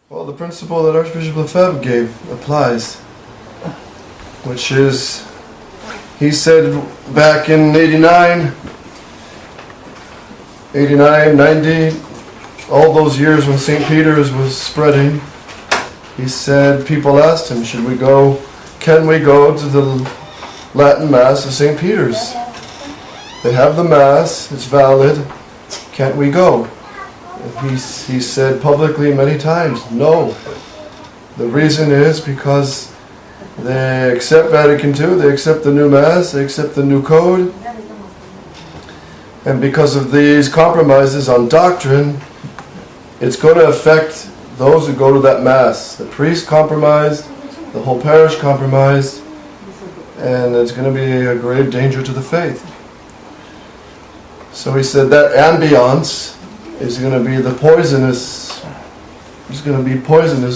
Well, the principle that Archbishop Lefebvre gave applies, which is, he said back in 89, 90, all those years when St. Peter's was spreading, he said, people asked him, can we go to the Latin Mass of St. Peter's? They have the Mass, it's valid, can't we go? And he said publicly many times, no. The reason is because they accept Vatican II, they accept the new Mass, they accept the new code, and because of these compromises on doctrine, it's going to affect those who go to that Mass. The priest compromised, the whole parish compromised, and it's going to be a grave danger to the faith. So he said that ambiance is going to be poisonous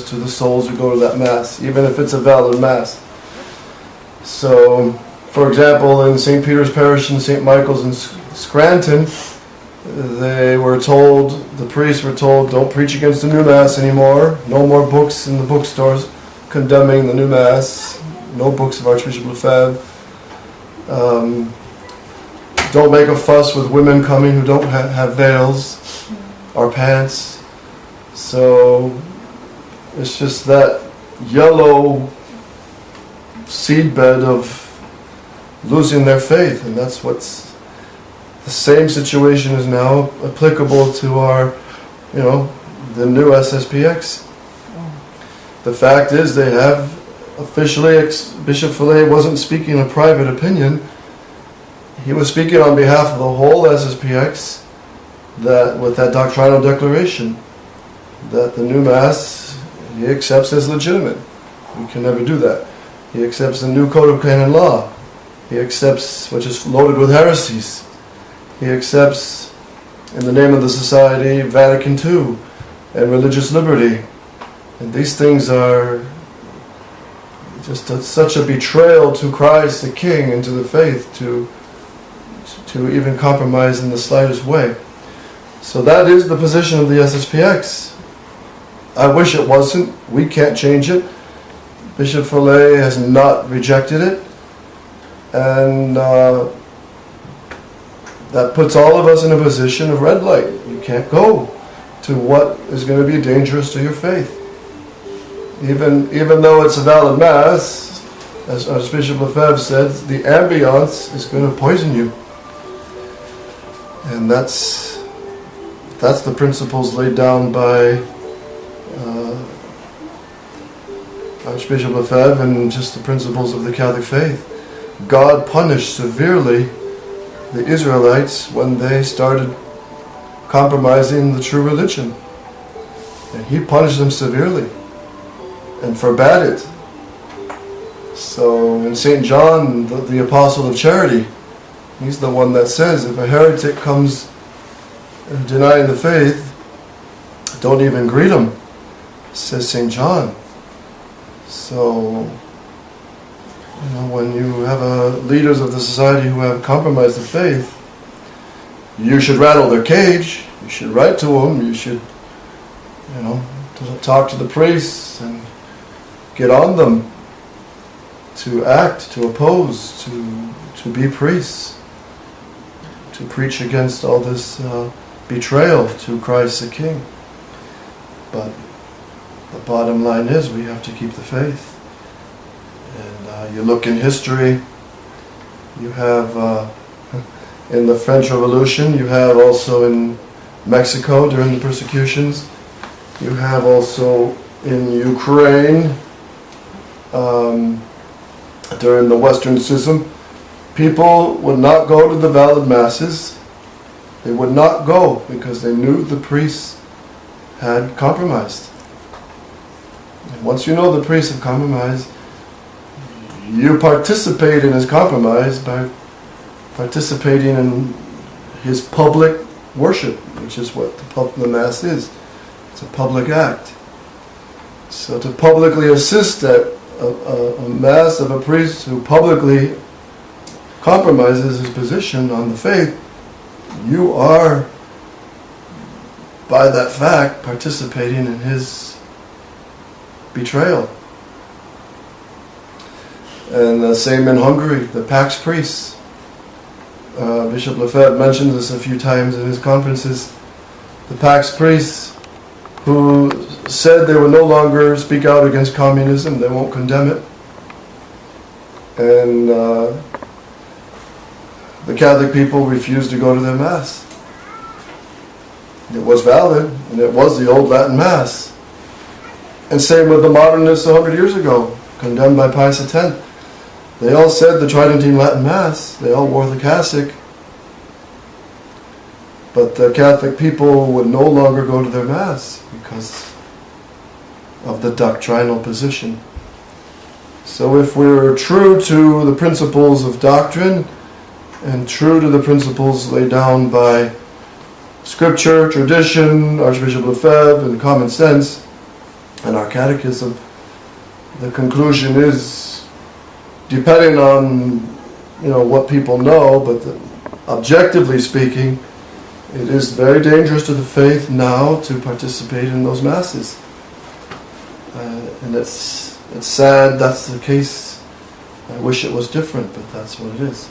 to the souls who go to that Mass, even if it's a valid Mass. So, for example, in St. Peter's Parish and St. Michael's in Scranton, the priests were told, don't preach against the new Mass anymore, no more books in the bookstores condemning the new Mass, no books of Archbishop Lefebvre. Don't make a fuss with women coming who don't have veils or pants. So it's just that yellow seedbed of losing their faith, and that's what's the same situation is now applicable to our, the new SSPX. The fact is they have officially, Bishop Fillet wasn't speaking a private opinion. He was speaking on behalf of the whole SSPX with that doctrinal declaration that the new Mass he accepts as legitimate. We can never do that. He accepts the new Code of Canon Law. He accepts, which is loaded with heresies. He accepts, in the name of the Society, Vatican II and religious liberty. And these things are just such a betrayal to Christ the King and to the faith to even compromise in the slightest way. So that is the position of the SSPX. I wish it wasn't. We can't change it. Bishop Fillet has not rejected it. And that puts all of us in a position of red light. You can't go to what is going to be dangerous to your faith. Even though it's a valid Mass, as Archbishop Lefebvre said, the ambiance is going to poison you. And that's the principles laid down by Archbishop Lefebvre and just the principles of the Catholic faith. God punished severely the Israelites when they started compromising the true religion. And he punished them severely and forbade it. So in St. John, the apostle of charity, he's the one that says, if a heretic comes denying the faith, don't even greet him, says St. John. So, when you have leaders of the society who have compromised the faith, you should rattle their cage, you should write to them, you should, talk to the priests and get on them to act, to oppose, to be priests, to preach against all this betrayal to Christ the King. But the bottom line is we have to keep the faith. And you look in history, you have in the French Revolution, you have also in Mexico during the persecutions, you have also in Ukraine during the Western Schism. People would not go to the valid Masses. They would not go because they knew the priests had compromised. And once you know the priests have compromised, you participate in his compromise by participating in his public worship, which is what the Mass is. It's a public act. So to publicly assist at a Mass of a priest who publicly compromises his position on the faith, you are, by that fact, participating in his betrayal. And the same in Hungary, the Pax priests. Bishop Lefebvre mentioned this a few times in his conferences. The Pax priests who said they would no longer speak out against communism, they won't condemn it. And the Catholic people refused to go to their Mass. It was valid, and it was the old Latin Mass. And same with the modernists 100 years ago, condemned by Pius X. They all said the Tridentine Latin Mass, they all wore the cassock, but the Catholic people would no longer go to their Mass because of the doctrinal position. So if we're true to the principles of doctrine and true to the principles laid down by Scripture, tradition, Archbishop Lefebvre, and common sense, and our catechism, the conclusion is, depending on what people know, but objectively speaking, it is very dangerous to the faith now to participate in those Masses. And it's sad that's the case. I wish it was different, but that's what it is.